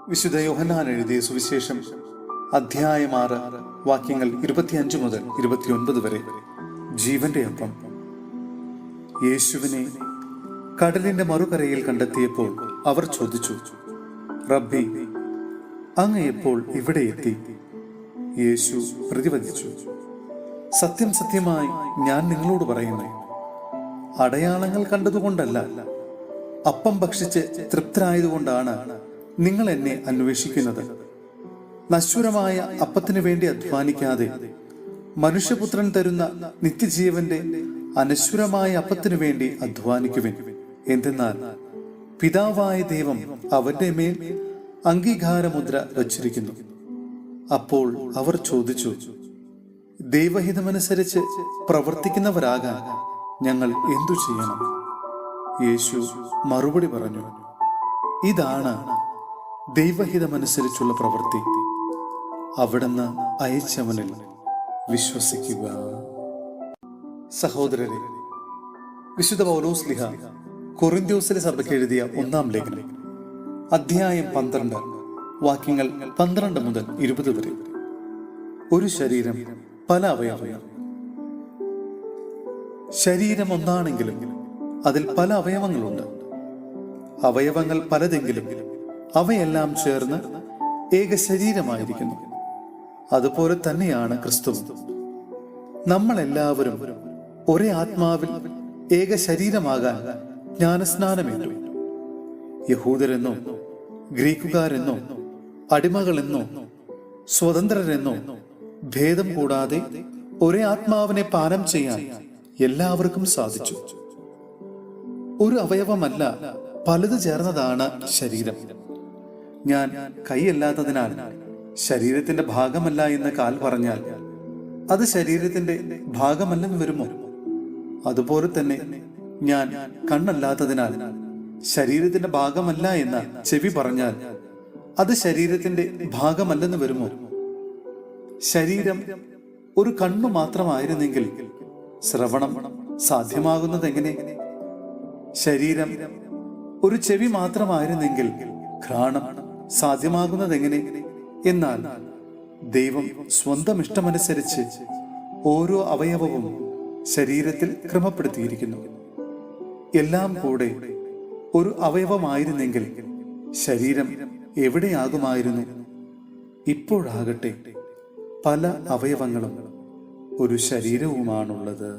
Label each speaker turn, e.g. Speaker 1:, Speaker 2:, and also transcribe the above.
Speaker 1: വിശുദ്ധ യോഹന്നാൻ എഴുതിയ സുവിശേഷം അധ്യായം 6 വാക്യങ്ങൾ 25 മുതൽ 29 വരെ. ജീവന്റെ അപ്പം. യേശുവിനെ കടലിന്റെ മറുകരയിൽ കണ്ടെത്തിയപ്പോൾ അവർ ചോദിച്ചു, റബ്ബി, അങ്ങ് എപ്പോൾ ഇവിടെ എത്തി? യേശു പ്രതിവദിച്ചു, സത്യം സത്യമായി ഞാൻ നിങ്ങളോട് പറയുന്നു, അടയാളങ്ങൾ കണ്ടതുകൊണ്ടല്ല, അപ്പം ഭക്ഷിച്ച് തൃപ്തരായതുകൊണ്ടാണ് നിങ്ങൾ എന്നെ അന്വേഷിക്കുന്നത്. നശ്വരമായ അപ്പത്തിനു വേണ്ടി അധ്വാനിക്കാതെ മനുഷ്യപുത്രൻ തരുന്ന നിത്യജീവന്റെ അനശ്വരമായ അപ്പത്തിനു വേണ്ടി അധ്വാനിക്കുവിൻ. എന്തെന്നാൽ പിതാവായ ദൈവം അവന്റെ മേൽ അംഗീകാരമുദ്ര വച്ചിരിക്കുന്നു. അപ്പോൾ അവർ ചോദിച്ചു, ദൈവഹിതമനുസരിച്ച് പ്രവർത്തിക്കുന്നവരാകാൻ ഞങ്ങൾ എന്തു ചെയ്യണം? യേശു മറുപടി പറഞ്ഞു, ഇതാണ് ദൈവഹിതമനുസരിച്ചുള്ള പ്രവൃത്തി, അവിടുന്ന് അയച്ചവനിൽ വിശ്വസിക്കുക. സഹോദരരെ, വിശുദ്ധ പൗലോസ്ലീഹ കൊറിന്ത്യോസിലെ സഭയ്ക്ക് എഴുതിയ 1-ാം ലേഖനം അധ്യായം 12 വാക്യങ്ങൾ 12 മുതൽ 20 വരെ. ഒരു ശരീരം, പല അവയവങ്ങൾ. ശരീരം ഒന്നാണെങ്കിലും അതിൽ പല അവയവങ്ങളുണ്ട്. അവയവങ്ങൾ പലതെങ്കിലും അവയെല്ലാം ചേർന്ന് ഏക ശരീരമായിരിക്കുന്നു. അതുപോലെ തന്നെയാണ് ക്രിസ്തുവും. നമ്മളെല്ലാവരും ഒരേ ആത്മാവിൽ ഏക ശരീരമാകാൻ ജ്ഞാനസ്നാനമേറ്റു. യഹൂദരെന്നോ ഗ്രീക്കുകാരെന്നോ അടിമകളെന്നോ സ്വതന്ത്രരെന്നോ ഭേദം കൂടാതെ ഒരേ ആത്മാവിനെ പാനം ചെയ്യാൻ എല്ലാവർക്കും സാധിച്ചു. ഒരു അവയവമല്ല, പലത് ചേർന്നതാണ് ശരീരം. ഞാൻ കൈയല്ലാത്തതിനാൽ ശരീരത്തിന്റെ ഭാഗമല്ല എന്ന് കാൽ പറഞ്ഞാൽ അത് ശരീരത്തിന്റെ ഭാഗമല്ലെന്ന് വരുമോ? അതുപോലെ തന്നെ ഞാൻ കണ്ണല്ലാത്തതിനാൽ ശരീരത്തിന്റെ ഭാഗമല്ല എന്ന് ചെവി പറഞ്ഞാൽ അത് ശരീരത്തിന്റെ ഭാഗമല്ലെന്ന് വരുമോ? ശരീരം ഒരു കണ്ണു മാത്രമായിരുന്നെങ്കിൽ ശ്രവണം സാധ്യമാകുന്നത് എങ്ങനെ? ശരീരം ഒരു ചെവി മാത്രമായിരുന്നെങ്കിൽ ഘ്രാണം സാധ്യമാകുന്നത് എങ്ങനെ? എന്നാൽ ദൈവം സ്വന്തം ഇഷ്ടമനുസരിച്ച് ഓരോ അവയവവും ശരീരത്തിൽ ക്രമപ്പെടുത്തിയിരിക്കുന്നു. എല്ലാം കൂടെ ഒരു അവയവമായിരുന്നെങ്കിൽ ശരീരം എവിടെയാകുമായിരുന്നു? ഇപ്പോഴാകട്ടെ പല അവയവങ്ങളും ഒരു ശരീരവുമാണുള്ളത്.